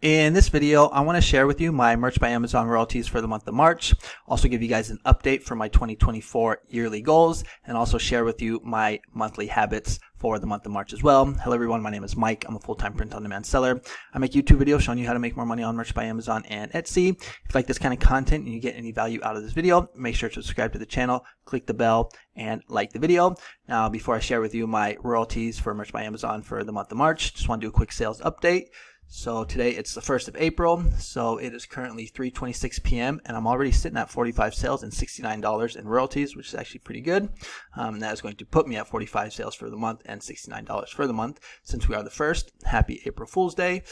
In this video, I want to share with you my Merch by Amazon royalties for the month of March, also give you guys an update for my 2024 yearly goals, and also share with you my monthly habits for the month of March as well. Hello everyone, my name is Mike. I'm a full-time print-on-demand seller. I make YouTube videos showing you how to make more money on Merch by Amazon and Etsy. If you like this kind of content and you get any value out of this video, make sure to subscribe to the channel, click the bell, and like the video. Now, before I share with you my royalties for Merch by Amazon for the month of March, just want to do a quick sales update. So today it's the 1st of April, so it is currently 3:26 p.m. and I'm already sitting at 45 sales and $69 in royalties, which is actually pretty good. That is going to put me at 45 sales for the month and $69 for the month since we are the 1st. Happy April Fool's Day.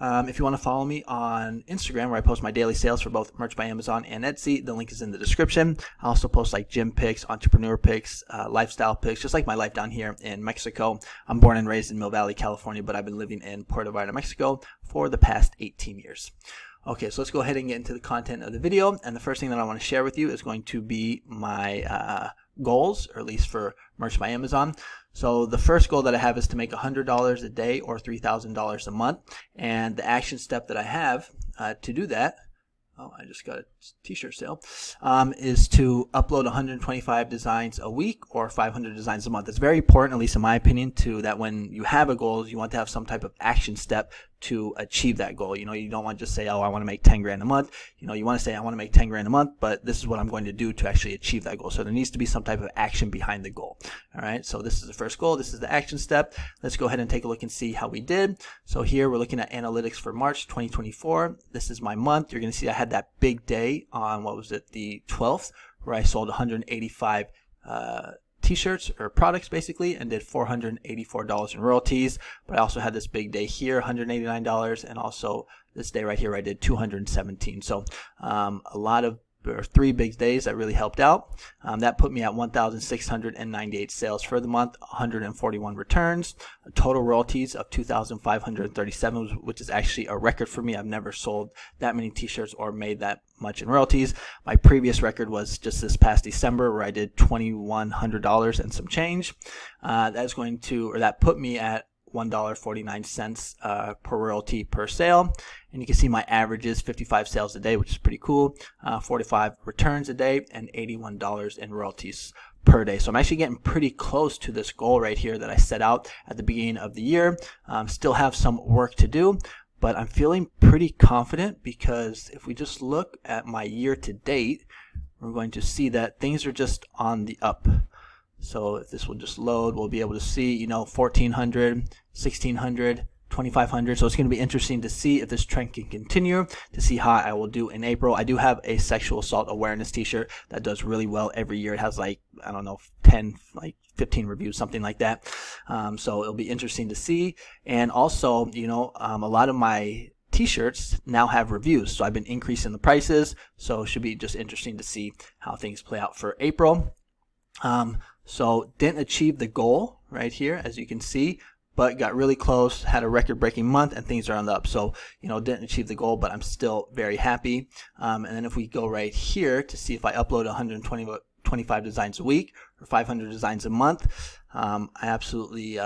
If you want to follow me on Instagram, where I post my daily sales for both Merch by Amazon and Etsy, the link is in the description. I also post like gym pics, entrepreneur pics, lifestyle pics, just like my life down here in Mexico. I'm born and raised in Mill Valley, California, but I've been living in Puerto Vallarta, Mexico for the past 18 years. Okay, so let's go ahead and get into the content of the video. And the first thing that I want to share with you is going to be my goals, or at least for Merch by Amazon. So the first goal that I have is to make $100 a day or $3,000 a month. And the action step that I have to do that, I just got a t-shirt sale, is to upload 125 designs a week or 500 designs a month. It's very important, at least in my opinion, that when you have a goal, you want to have some type of action step to achieve that goal. You know, you don't want to just say, oh, I want to make 10 grand a month. You know, you want to say, I want to make 10 grand a month, but this is what I'm going to do to actually achieve that goal. So there needs to be some type of action behind the goal. All right, so this is the first goal. This is the action step. Let's go ahead and take a look and see how we did. So here we're looking at analytics for March 2024. This is my month. You're going to see I had that big day on, what was it, the 12th, where I sold 185 t-shirts or products basically and did $484 in royalties. But I also had this big day here, $189, and also this day right here where I did $217. So a lot of, or 3 big days that really helped out. That put me at 1,698 sales for the month, 141 returns, total royalties of 2,537, which is actually a record for me. I've never sold that many t-shirts or made that much in royalties. My previous record was just this past December where I did $2,100 and some change. That put me at $1.49 per royalty per sale. And you can see my average is 55 sales a day, which is pretty cool, 45 returns a day, and $81 in royalties per day. So I'm actually getting pretty close to this goal right here that I set out at the beginning of the year. Still have some work to do, but I'm feeling pretty confident because if we just look at my year to date, we're going to see that things are just on the up. So if this will just load, we'll be able to see, you know, 1,400, 1,600, 2,500. So it's going to be interesting to see if this trend can continue, to see how I will do in April. I do have a sexual assault awareness t-shirt that does really well every year. It has like, I don't know, 15 reviews, something like that. So it'll be interesting to see. And also, you know, a lot of my t-shirts now have reviews. So I've been increasing the prices. So it should be just interesting to see how things play out for April. So didn't achieve the goal right here, as you can see, but got really close, had a record-breaking month, and things are on the up. So, you know, didn't achieve the goal, but I'm still very happy. And then if we go right here to see if I upload 125 designs a week or 500 designs a month, I absolutely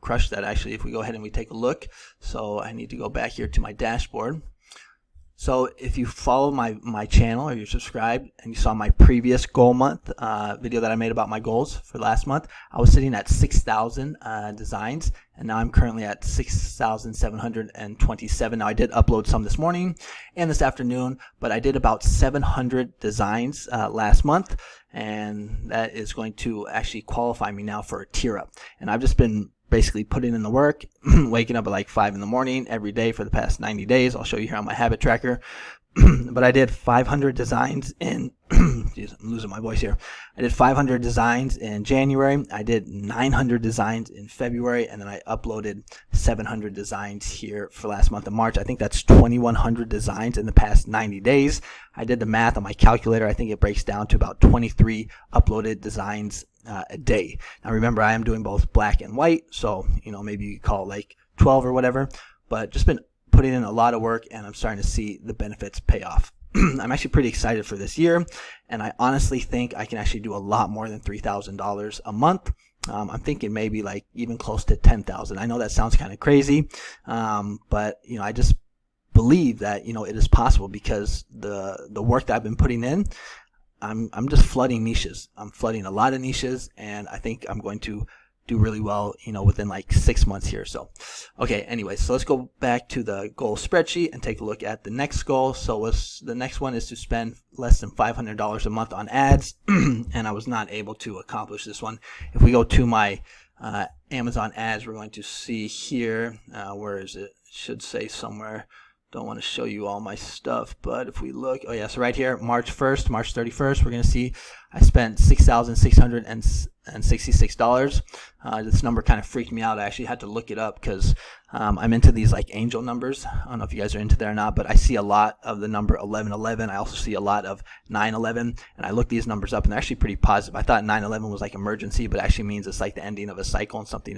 crushed that, actually, if we go ahead and we take a look. So I need to go back here to my dashboard. So if you follow my channel or you're subscribed and you saw my previous goal month video that I made about my goals for last month, I was sitting at 6,000 designs, and now I'm currently at 6,727. Now I did upload some this morning and this afternoon, but I did about 700 designs last month, and that is going to actually qualify me now for a tier up. And I've just been basically putting in the work, waking up at like 5 in the morning every day for the past 90 days. I'll show you here on my habit tracker. But I did 500 designs in, geez, I'm losing my voice here. I did 500 designs in January. I did 900 designs in February, and then I uploaded 700 designs here for last month of March. I think that's 2,100 designs in the past 90 days. I did the math on my calculator. I think it breaks down to about 23 uploaded designs a day. Now remember, I am doing both black and white, so you know, maybe you could call it like 12 or whatever, but just been putting in a lot of work, and I'm starting to see the benefits pay off. I'm actually pretty excited for this year, and I honestly think I can actually do a lot more than $3,000 a month. I'm thinking maybe like even close to 10,000. I know that sounds kind of crazy, but you know, I just believe that, you know, it is possible because the work that I've been putting in, I'm just flooding niches. I'm flooding a lot of niches, and I think I'm going to do really well, you know, within like 6 months here. So, okay, anyway, so let's go back to the goal spreadsheet and take a look at the next goal. So the next one is to spend less than $500 a month on ads, and I was not able to accomplish this one. If we go to my Amazon ads, we're going to see here, where is it? It should say somewhere. Don't want to show you all my stuff, but if we look, oh yeah, so right here, March 1st, March 31st, we're going to see I spent $6,666. This number kind of freaked me out. I actually had to look it up because I'm into these like angel numbers. I don't know if you guys are into that or not, but I see a lot of the number 1111. I also see a lot of 911, and I looked these numbers up, and they're actually pretty positive. I thought 911 was like emergency, but it actually means it's like the ending of a cycle and something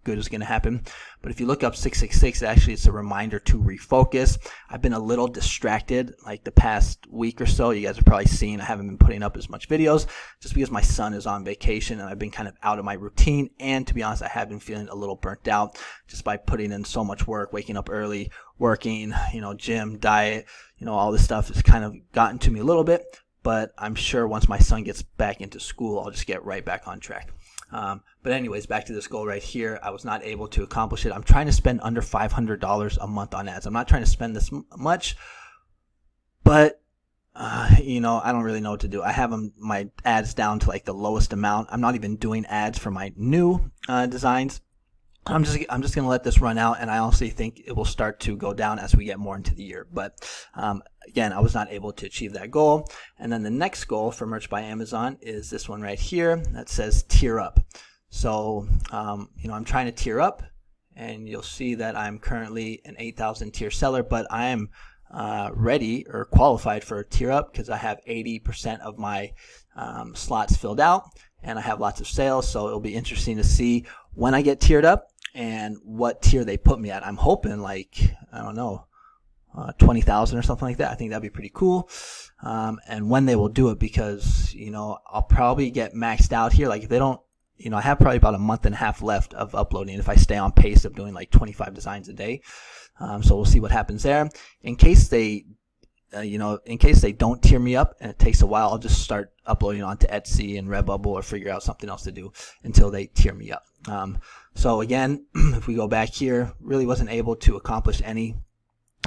good is going to happen. But if you look up 666, actually it's a reminder to refocus. I've been a little distracted like the past week or so. You guys have probably seen I haven't been putting up as much videos just because my son is on vacation and I've been kind of out of my routine. And to be honest, I have been feeling a little burnt out just by putting in so much work, waking up early, working, you know, gym, diet, you know, all this stuff has kind of gotten to me a little bit. But I'm sure once my son gets back into school, I'll just get right back on track. But anyways, back to this goal right here. I was not able to accomplish it. I'm trying to spend under $500 a month on ads. I'm not trying to spend this much, but you know, I don't really know what to do. I have my ads down to like the lowest amount. I'm not even doing ads for my new designs. I'm just gonna let this run out, and I honestly think it will start to go down as we get more into the year. But again, I was not able to achieve that goal. And then the next goal for Merch by Amazon is this one right here that says tier up. So you know, I'm trying to tier up, and you'll see that I'm currently an 8,000 tier seller, but I am ready or qualified for a tier up because I have 80% of my slots filled out, and I have lots of sales. So it'll be interesting to see when I get tiered up and what tier they put me at. I'm hoping like, I don't know, 20,000 or something like that. I think that'd be pretty cool. And when they will do it, because, you know, I'll probably get maxed out here. Like if they don't, you know, I have probably about a month and a half left of uploading if I stay on pace of doing like 25 designs a day. So we'll see what happens there. In case they, in case they don't tier me up and it takes a while, I'll just start uploading onto Etsy and Redbubble or figure out something else to do until they tier me up. So again, if we go back here, really wasn't able to accomplish any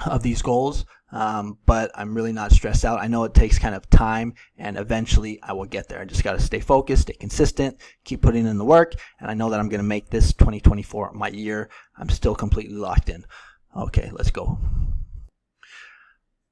of these goals, but I'm really not stressed out. I know it takes kind of time, and eventually I will get there. I just got to stay focused, stay consistent, keep putting in the work, and I know that I'm going to make this 2024 my year. I'm still completely locked in. Okay, let's go.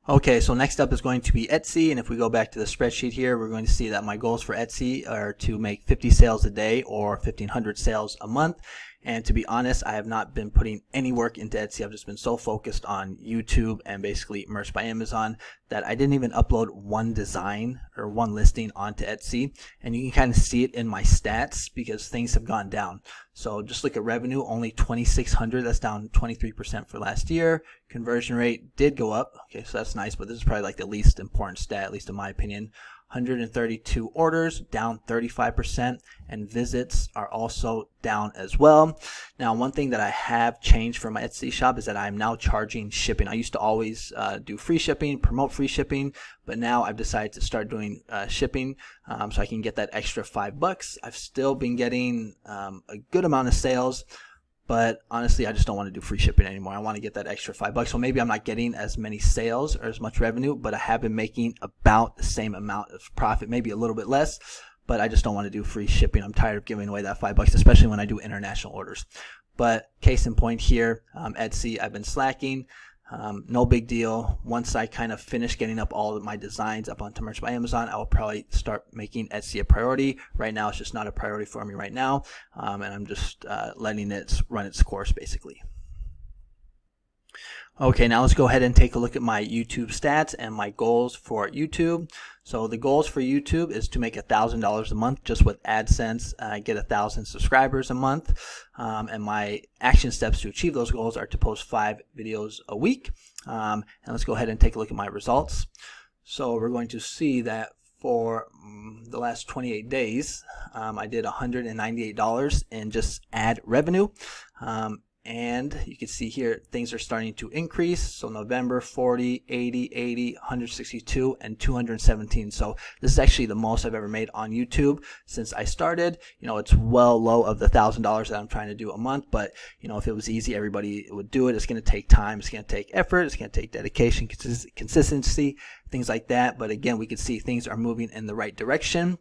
Okay, so next up is going to be Etsy, and if we go back to the spreadsheet here, we're going to see that my goals for Etsy are to make 50 sales a day or 1,500 sales a month. And to be honest, I have not been putting any work into Etsy. I've just been so focused on YouTube and basically Merch by Amazon that I didn't even upload one design or one listing onto Etsy. And you can kind of see it in my stats because things have gone down. So just look at revenue, only 2,600. That's down 23% for last year. Conversion rate did go up. Okay, so that's nice, but this is probably like the least important stat, at least in my opinion. 132 orders, down 35%, and visits are also down as well. Now, one thing that I have changed for my Etsy shop is that I'm now charging shipping. I used to always do free shipping, promote free shipping, but now I've decided to start doing shipping so I can get that extra $5. I've still been getting a good amount of sales, but honestly, I just don't want to do free shipping anymore. I want to get that extra $5. So maybe I'm not getting as many sales or as much revenue, but I have been making about the same amount of profit, maybe a little bit less, but I just don't want to do free shipping. I'm tired of giving away that $5, especially when I do international orders. But case in point here, Etsy, I've been slacking. No big deal. Once I kind of finish getting up all of my designs up onto Merch by Amazon, I will probably start making Etsy a priority. Right now, it's just not a priority for me right now, and I'm just letting it run its course, basically. Okay, now let's go ahead and take a look at my YouTube stats and my goals for YouTube. So the goals for YouTube is to make $1,000 a month just with AdSense, get 1,000 subscribers a month. And my action steps to achieve those goals are to post 5 videos a week. And let's go ahead and take a look at my results. So we're going to see that for the last 28 days, I did $198 in just ad revenue. and you can see here things are starting to increase. So November 40, 80, 80, 162, and 217. So this is actually the most I've ever made on YouTube since I started. You know, it's well low of the $1,000 that I'm trying to do a month, but you know, if it was easy, everybody would do it. It's going to take time, it's going to take effort, it's going to take dedication, consistency, things like that. But again, we can see things are moving in the right direction.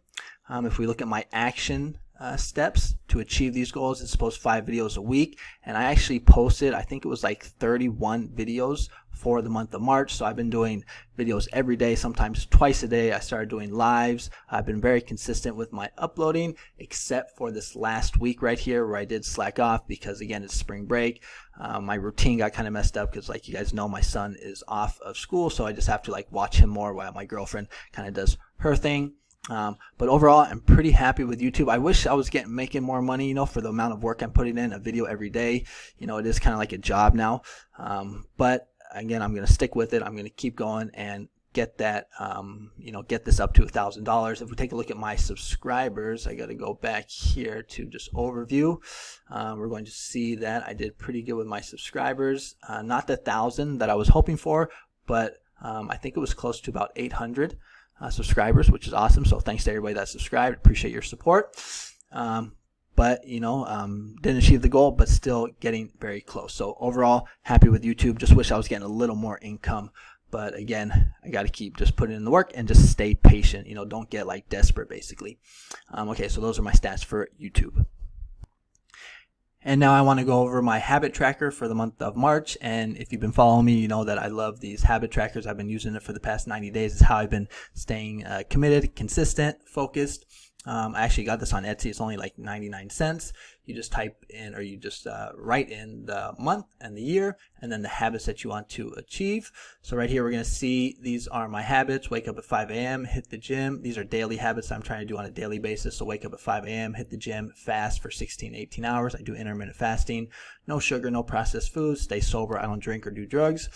If we look at my action steps to achieve these goals, it's to post 5 videos a week, and I actually posted, I think it was like 31 videos for the month of March. So I've been doing videos every day, sometimes twice a day. I started doing lives. I've been very consistent with my uploading, except for this last week right here where I did slack off because again, it's spring break. My routine got kind of messed up because, like you guys know, my son is off of school, so I just have to like watch him more while my girlfriend kind of does her thing. But overall, I'm pretty happy with YouTube. I wish I was making more money, you know, for the amount of work I'm putting in, a video every day. You know, it is kind of like a job now. But again, I'm going to stick with it. I'm going to keep going and get that, you know, get this up to $1,000. If we take a look at my subscribers, I got to go back here to just overview. We're going to see that I did pretty good with my subscribers. Not the 1,000 that I was hoping for, but I think it was close to about 800. Subscribers, which is awesome. So thanks to everybody that subscribed. Appreciate your support. But you know, didn't achieve the goal, but still getting very close. So overall, happy with YouTube. Just wish I was getting a little more income. But again, I got to keep just putting in the work and just stay patient. You know, don't get like desperate, basically. Okay, so those are my stats for YouTube. And now I want to go over my habit tracker for the month of March. And if you've been following me, you know that I love these habit trackers. I've been using it for the past 90 days. It's how I've been staying committed, consistent, focused. I actually got this on Etsy. It's only like 99 cents. You just type in, or you just write in the month and the year, and then the habits that you want to achieve. So right here, we're going to see these are my habits. Wake up at 5 a.m., hit the gym. These are daily habits I'm trying to do on a daily basis. So wake up at 5 a.m., hit the gym, fast for 16 to 18 hours. I do intermittent fasting. No sugar, no processed foods. Stay sober. I don't drink or do drugs.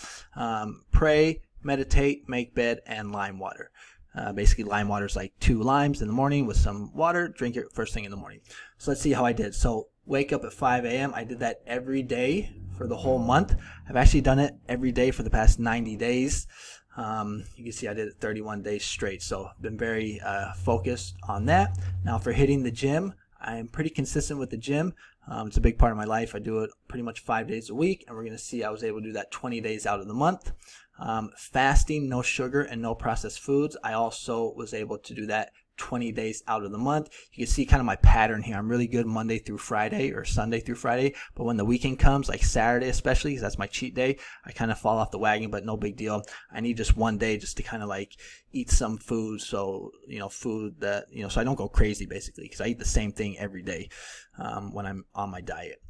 Pray, meditate, make bed, and lime water. Basically, lime water is like 2 limes in the morning with some water. Drink it first thing in the morning. So let's see how I did. So wake up at 5 a.m. I did that every day for the whole month. I've actually done it every day for the past 90 days. You can see I did it 31 days straight. So I've been very focused on that. Now for hitting the gym, I'm pretty consistent with the gym. It's a big part of my life. I do it pretty much 5 days a week, and we're going to see I was able to do that 20 days out of the month. Fasting, no sugar and no processed foods. I also was able to do that 20 days out of the month. You can see kind of my pattern here. I'm really good Monday through Friday or Sunday through Friday, but when the weekend comes, like Saturday especially, because that's my cheat day, I kind of fall off the wagon, but no big deal. I need just one day just to kind of like eat some food, so you know, food that, you know, so I don't go crazy basically, because I eat the same thing every day when I'm on my diet.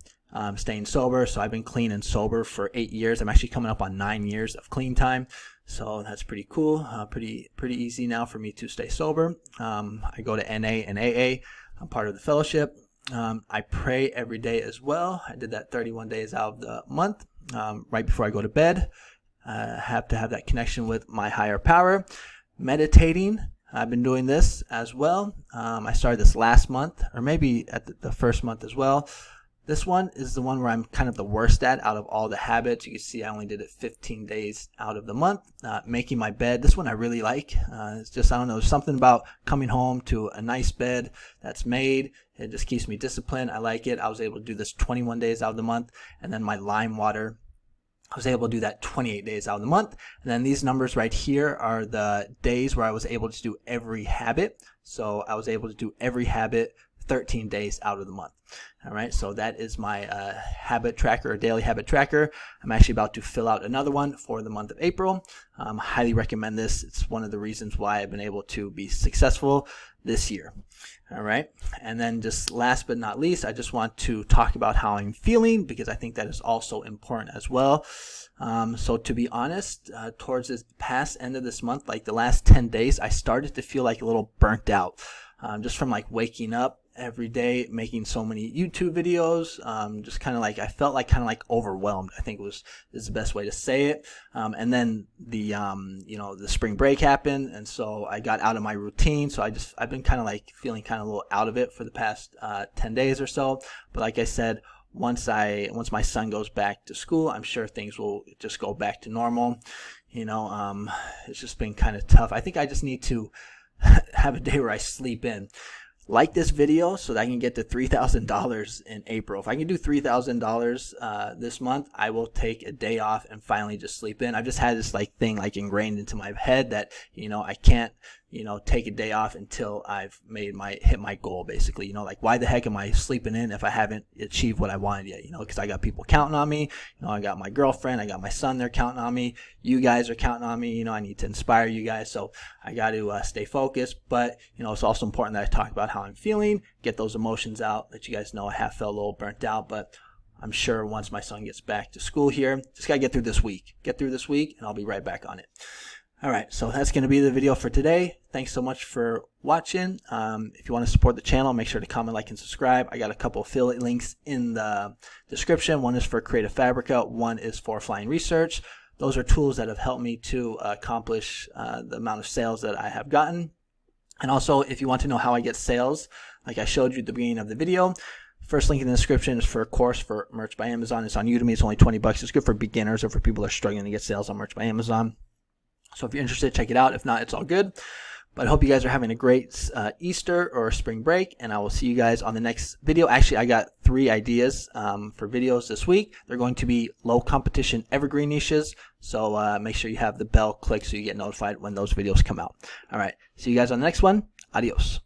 Staying sober, so I've been clean and sober for 8 years. I'm actually coming up on 9 years of clean time, so that's pretty cool. Pretty easy now for me to stay sober. I go to NA and AA. I'm part of the fellowship. I pray every day as well. I did that 31 days out of the month. Right before I go to bed, I have to have that connection with my higher power. Meditating, I've been doing this as well. I started this last month, or maybe at the first month as well. This one is the one where I'm kind of the worst at out of all the habits. You can see I only did it 15 days out of the month. Making my bed, this one I really like. It's just, I don't know, there's something about coming home to a nice bed that's made. It just keeps me disciplined. I like it. I was able to do this 21 days out of the month. And then my lime water, I was able to do that 28 days out of the month. And then these numbers right here are the days where I was able to do every habit. So I was able to do every habit 13 days out of the month. All right, so that is my habit tracker, or daily habit tracker. I'm actually about to fill out another one for the month of April. Highly recommend this. It's one of the reasons why I've been able to be successful this year. All right, and then just last but not least, I just want to talk about how I'm feeling, because I think that is also important as well. So to be honest, towards this past end of this month, like the last 10 days, I started to feel like a little burnt out, just from like waking up every day, making so many YouTube videos, just kind of like, I felt like kind of like overwhelmed, I think is the best way to say it. And then the, you know, the spring break happened, and so I got out of my routine. So I've been kind of like feeling kind of a little out of it for the past 10 days or so. But like I said, once my son goes back to school, I'm sure things will just go back to normal. It's just been kind of tough. I think I just need to have a day where I sleep in. Like this video so that I can get to $3,000 in April. If I can do $3,000 this month, I will take a day off and finally just sleep in. I've just had this thing ingrained into my head that I can't take a day off until I've hit my goal, basically. Why the heck am I sleeping in if I haven't achieved what I wanted yet? Because I got people counting on me. I got my girlfriend, I got my son, they're counting on me. You guys are counting on me. I need to inspire you guys, so I got to stay focused. But it's also important that I talk about how I'm feeling, get those emotions out, let you guys know I have felt a little burnt out, but I'm sure once my son gets back to school here, just got to get through this week, and I'll be right back on it. All right, so that's going to be the video for today. Thanks so much for watching. If you want to support the channel, make sure to comment, like, and subscribe. I got a couple affiliate links in the description. One is for Creative Fabrica. One is for Flying Research. Those are tools that have helped me to accomplish the amount of sales that I have gotten. And also, if you want to know how I get sales, like I showed you at the beginning of the video, first link in the description is for a course for Merch by Amazon. It's on Udemy. It's only $20. It's good for beginners or for people that are struggling to get sales on Merch by Amazon. So if you're interested, check it out. If not, it's all good. But I hope you guys are having a great Easter or spring break, and I will see you guys on the next video. Actually, I got 3 ideas for videos this week. They're going to be low competition evergreen niches, so make sure you have the bell clicked so you get notified when those videos come out. All right, see you guys on the next one. Adios.